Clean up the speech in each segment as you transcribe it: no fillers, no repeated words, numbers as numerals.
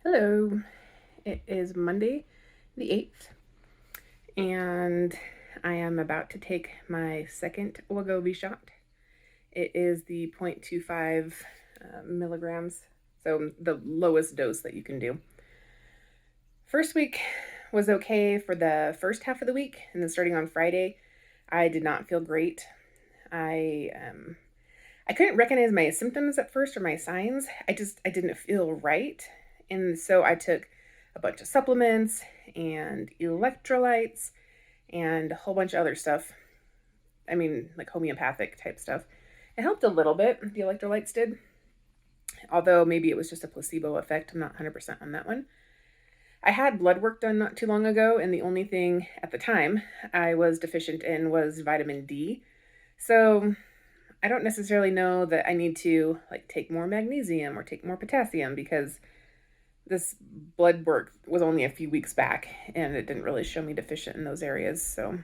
Hello, it is Monday the 8th, and I am about to take my second Wegovy shot. It is the 0.25 milligrams, so the lowest dose that you can do. First week was okay for the first half of the week, and then starting on Friday, I did not feel great. I couldn't recognize my symptoms at first or my signs. I didn't feel right. And so I took a bunch of supplements and electrolytes and a whole bunch of other stuff. I mean, like homeopathic type stuff. It helped a little bit, the electrolytes did. Although maybe it was just a placebo effect. I'm not 100% on that one. I had blood work done not too long ago, and the only thing at the time I was deficient in was vitamin D. So I don't necessarily know that I need to take more magnesium or take more potassium because this blood work was only a few weeks back and it didn't really show me deficient in those areas. So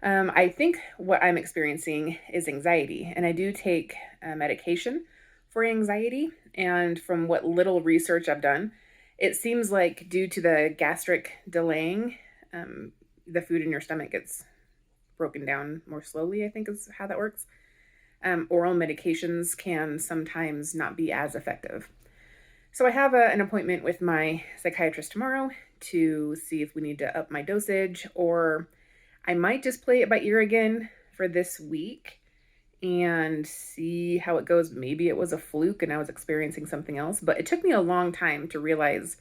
I think what I'm experiencing is anxiety, and I do take medication for anxiety. And from what little research I've done, it seems like due to the gastric delaying, the food in your stomach gets broken down more slowly, I think is how that works. Oral medications can sometimes not be as effective. So I have an appointment with my psychiatrist tomorrow to see if we need to up my dosage, or I might just play it by ear again for this week and see how it goes. Maybe it was a fluke and I was experiencing something else, but it took me a long time to realize,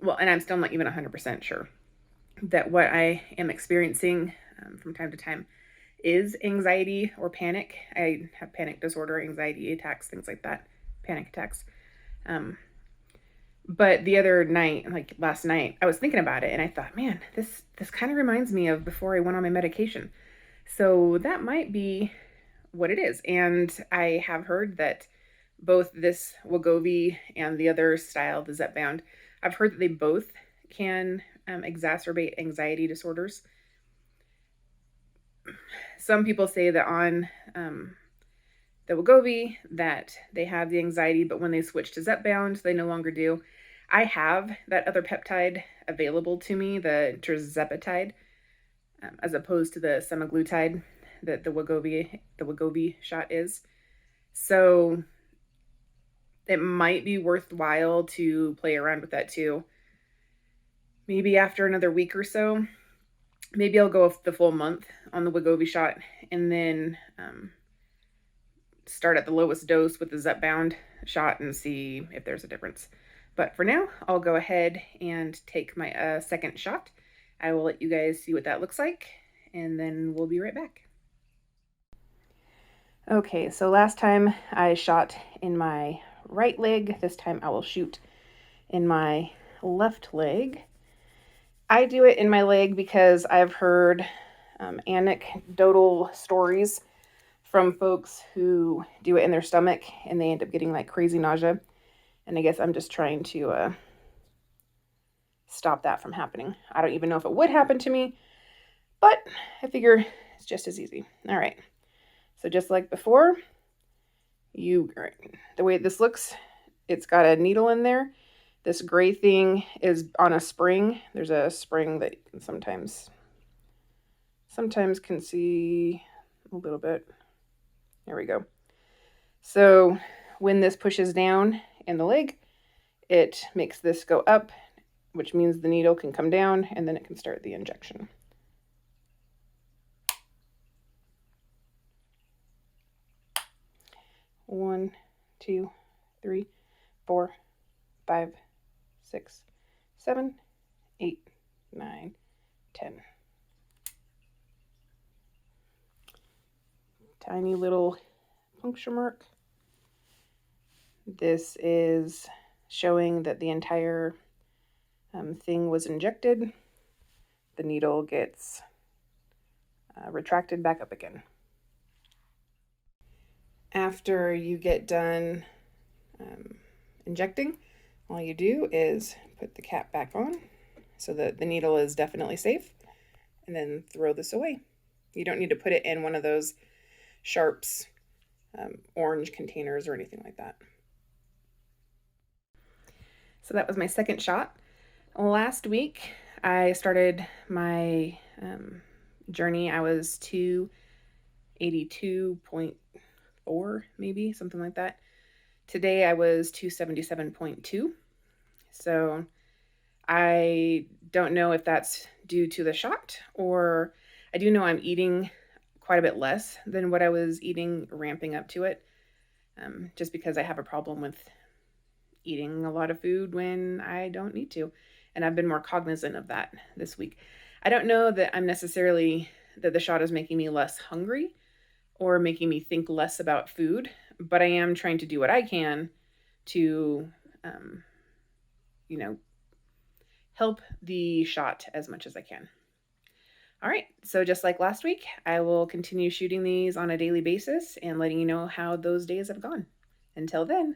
well, and I'm still not even 100% sure, that what I am experiencing from time to time is anxiety or panic. I have panic disorder, anxiety attacks, things like that, panic attacks. But the other night, like last night, I was thinking about it and I thought, man, this kind of reminds me of before I went on my medication. So that might be what it is. And I have heard that both this Wegovy and the other style, the Zepbound, I've heard that they both can exacerbate anxiety disorders. Some people say that on the Wegovy that they have the anxiety, but when they switch to Zepbound, they no longer do. I have that other peptide available to me, the tirzepatide, as opposed to the semaglutide that the Wegovy shot is. So it might be worthwhile to play around with that too. Maybe after another week or so, maybe I'll go the full month on the Wegovy shot and then start at the lowest dose with the Zepbound shot and see if there's a difference. But for now, I'll go ahead and take my second shot. I will let you guys see what that looks like, and then we'll be right back. Okay, so last time I shot in my right leg. This time I will shoot in my left leg. I do it in my leg because I've heard anecdotal stories from folks who do it in their stomach and they end up getting like crazy nausea. And I guess I'm just trying to stop that from happening. I don't even know if it would happen to me, but I figure it's just as easy. All right. So just like before, the way this looks, it's got a needle in there. This gray thing is on a spring. There's a spring that you can sometimes can see a little bit. There we go. So when this pushes down in the leg, it makes this go up, which means the needle can come down and then it can start the injection. One, 2, 3, 4, 5, 6, 7, 8, 9, 10. Tiny little puncture mark. This is showing that the entire thing was injected. The needle gets retracted back up again. After you get done injecting, all you do is put the cap back on so that the needle is definitely safe, and then throw this away. You don't need to put it in one of those Sharps orange containers or anything like that. So that was my second shot. Last week, I started my journey. I was 282.4, maybe, something like that. Today, I was 277.2. So I don't know if that's due to the shot, or I do know I'm eating quite a bit less than what I was eating ramping up to it, just because I have a problem with eating a lot of food when I don't need to. And I've been more cognizant of that this week. I don't know that I'm necessarily that the shot is making me less hungry or making me think less about food, but I am trying to do what I can to, um, you know, help the shot as much as I can. All right, so just like last week, I will continue shooting these on a daily basis and letting you know how those days have gone. Until then,